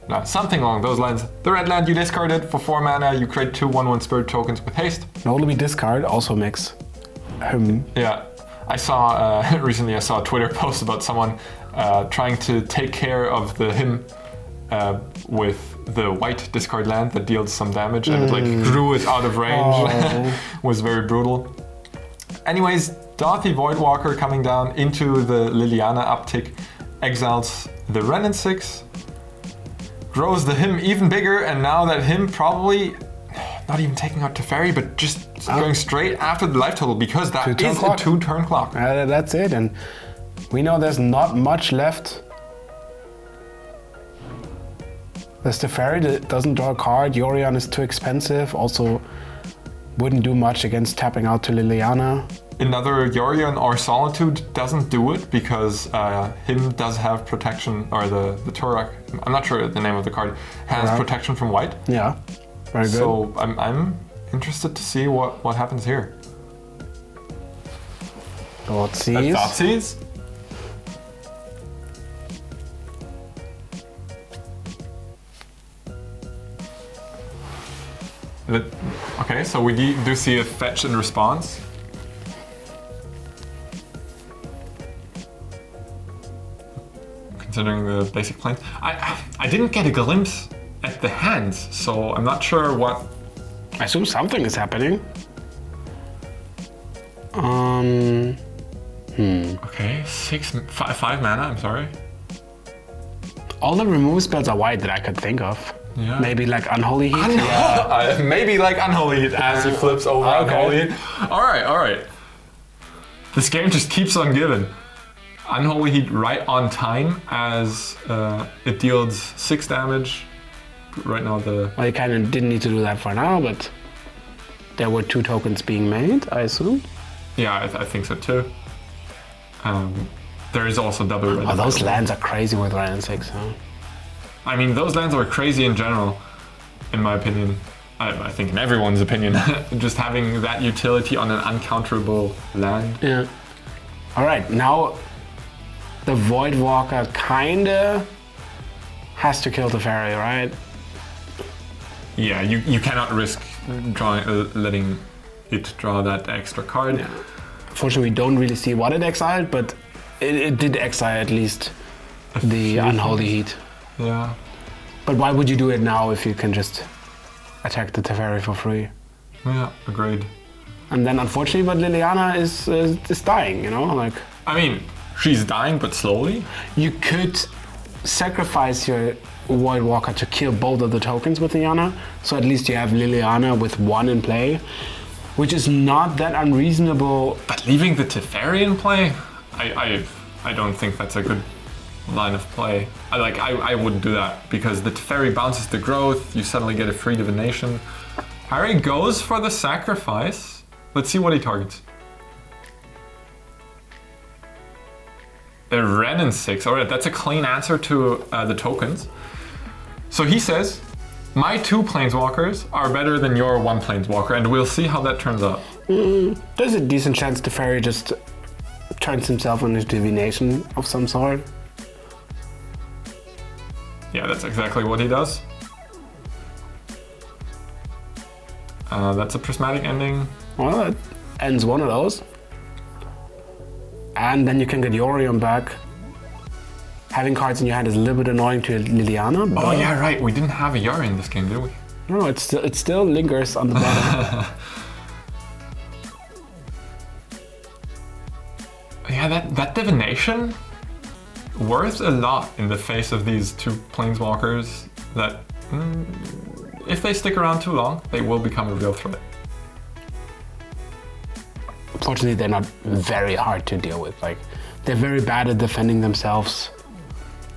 no, something along those lines. The red land you discarded for 4 mana, you create 2 1/1 spirit tokens with haste. Notably discard also makes him. Yeah, I saw, recently I saw a Twitter post about someone trying to take care of the him with the white discard land that deals some damage and it like grew it out of range. Was very brutal. Anyways, Dorothy Voidwalker coming down into the Liliana uptick, exiles the Renin 6, grows the him even bigger, and now that him probably not even taking out Teferi, but just going straight after the life total, because that is a 2-turn clock. That's it, and we know there's not much left. There's Teferi that doesn't draw a card, Yorion is too expensive, also wouldn't do much against tapping out to Liliana. Another Yorion or Solitude doesn't do it because him does have protection, or the Turak, I'm not sure the name of the card, has protection from white. Yeah, very good. So I'm interested to see what happens here. Thoughtseize. Thoughtseize? Okay, so we do see a fetch and response. Considering the basic plan. I didn't get a glimpse at the hands, so I'm not sure what... I assume something is happening. Okay, 5 mana, I'm sorry. All the remove spells are white that I could think of. Yeah. Maybe like Unholy Heat? Yeah, maybe like Unholy Heat as he flips over Unholy Heat. Alright. This game just keeps on giving. Unholy Heat right on time as it deals 6 damage. Right now Well, you kind of didn't need to do that for now, but there were 2 tokens being made, I assume. Yeah, I think so too. There is also double red. Oh, those lands are crazy with Renin 6, huh? I mean, those lands are crazy in general, in my opinion. I think in everyone's opinion. Just having that utility on an uncounterable land. Yeah. Alright, now the Voidwalker kinda has to kill the fairy, right? Yeah, you cannot risk letting it draw that extra card. Yeah. Unfortunately, we don't really see what it exiled, but it did exile at least the Unholy Heat. Yeah. But why would you do it now if you can just attack the Teferi for free? Yeah, agreed. And then unfortunately, but Liliana is dying, you know? Like, I mean, she's dying, but slowly. You could sacrifice your Voidwalker to kill both of the tokens with Liliana, so at least you have Liliana with 1 in play, which is not that unreasonable. But leaving the Teferi in play? I don't think that's a good line of play. I wouldn't do that because the Teferi bounces the growth, you suddenly get a free divination. Harry goes for the sacrifice. Let's see what he targets. A Ren and 6. Alright, that's a clean answer to the tokens. So he says, my 2 planeswalkers are better than your 1 planeswalker, and we'll see how that turns out. There's a decent chance the fairy just turns himself into divination of some sort. Yeah, that's exactly what he does. That's a prismatic ending. Well, it ends one of those. And then you can get Yorion back. Having cards in your hand is a little bit annoying to Liliana. But Oh yeah, right. We didn't have a Yari in this game, did we? no, it still lingers on the bottom. Yeah, that divination worth a lot in the face of these 2 planeswalkers that, if they stick around too long, they will become a real threat. Fortunately, they're not very hard to deal with. Like, they're very bad at defending themselves.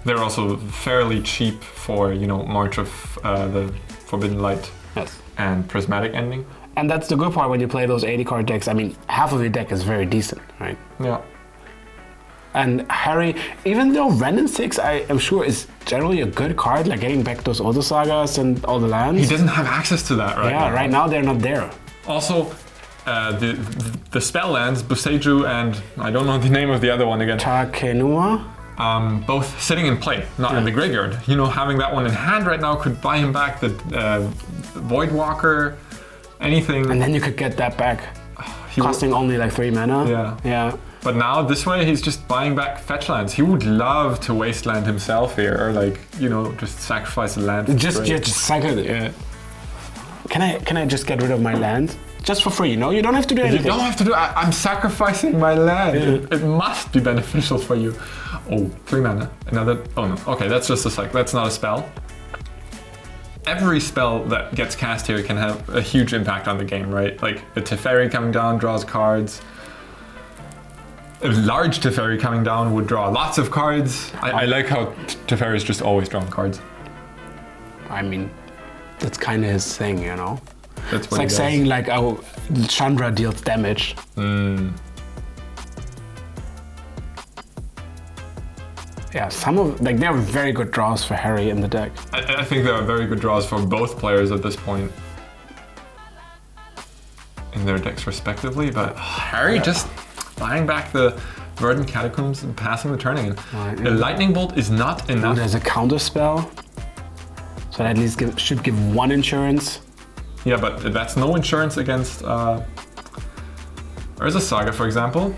They're also fairly cheap for, March of the Forbidden Light Yes. and Prismatic Ending. And that's the good part when you play those 80 card decks. I mean, half of your deck is very decent, right? Yeah. And Harry, even though Ren and 6, I am sure is generally a good card, like getting back those Other Sagas and all the lands. He doesn't have access to that right now. Yeah, right now they're not there. Also, the spell lands, Boseiju and I don't know the name of the other one again. Takenua? Both sitting in play, not in the graveyard. Having that one in hand right now could buy him back the Voidwalker, anything. And then you could get that back, costing only like 3 mana. Yeah. But now this way he's just buying back fetch lands. He would love to wasteland himself here, or just sacrifice a land. Just cycle it. Yeah. Can I just get rid of my land? Just for free, you don't have to do anything. You don't have to do. I'm sacrificing my land. Yeah. It must be beneficial for you. Oh, 3 mana. Another. Oh no. Okay, that's just a cycle. That's not a spell. Every spell that gets cast here can have a huge impact on the game, right? Like the Teferi coming down draws cards. A large Teferi coming down would draw lots of cards. I like how Teferi's just always drawing cards. I mean, that's kind of his thing, That's It's like saying Chandra deals damage. Yeah, there are very good draws for Harry in the deck. I think there are very good draws for both players at this point in their decks respectively, but Harry just buying back the Verdant Catacombs and passing the turn again. A Lightning Bolt is not enough. There's a counter spell, so that at least should give 1 insurance. Yeah, but that's no insurance against Urza Saga, for example.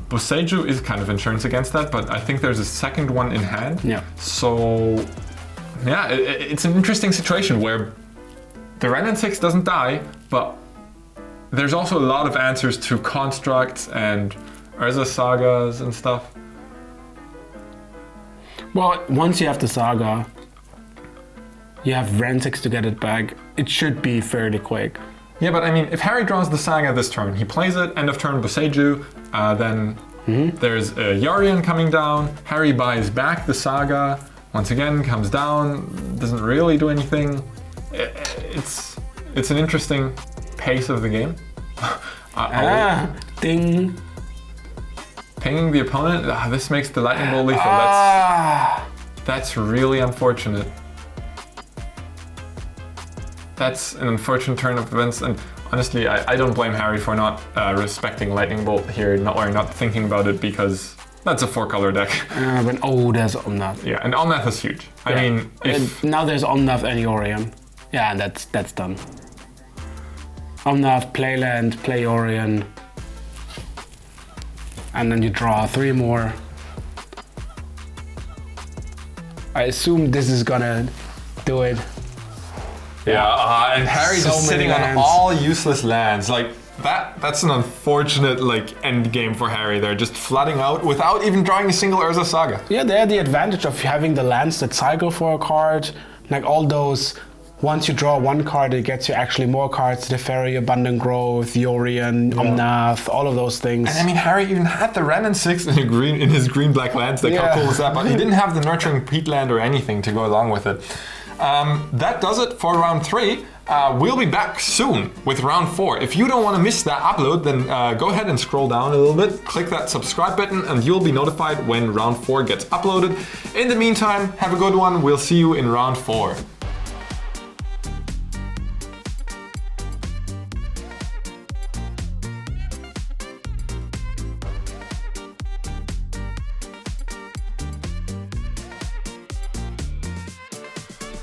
Boseiju is kind of insurance against that, but I think there's a second one in hand. Yeah. So, yeah, it's an interesting situation where the Ren and 6 doesn't die, but there's also a lot of answers to constructs and Urza Sagas and stuff. Well, once you have the Saga, you have Ren 6 to get it back. It should be fairly quick. Yeah, but I mean, if Harry draws the Saga this turn, he plays it, end of turn Boseiju, then there's a Yorion coming down, Harry buys back the Saga, once again comes down, doesn't really do anything. It's an interesting pace of the game. Ding. Pinging the opponent, this makes the Lightning Bolt lethal. That's really unfortunate. That's an unfortunate turn of events, and honestly, I don't blame Harry for not respecting Lightning Bolt here, not thinking about it, because that's a 4-color deck. There's Omnath. Yeah, and Omnath is huge. I mean, now there's Omnath and Yorion. Yeah, and that's done. Omnath, play land, play Yorion, and then you draw 3 more. I assume this is gonna do it. Yeah, and Harry just sitting on all useless lands. Like, that's an unfortunate end game for Harry. They're just flooding out without even drawing a single Urza Saga. Yeah, they had the advantage of having the lands that cycle for a card. Like all those, once you draw 1 card, it gets you actually more cards. The Fairy, Abundant Growth, Yorion, Omnath, all of those things. And I mean, Harry even had the Ren and 6 in his green-black lands deck. How cool is that? But he didn't have the Nurturing Peatland or anything to go along with it. That does it for round 3. we'll be back soon with round 4. If you don't want to miss that upload, then go ahead and scroll down a little bit, click that subscribe button, and you'll be notified when round 4 gets uploaded. In the meantime, have a good one. We'll see you in round 4.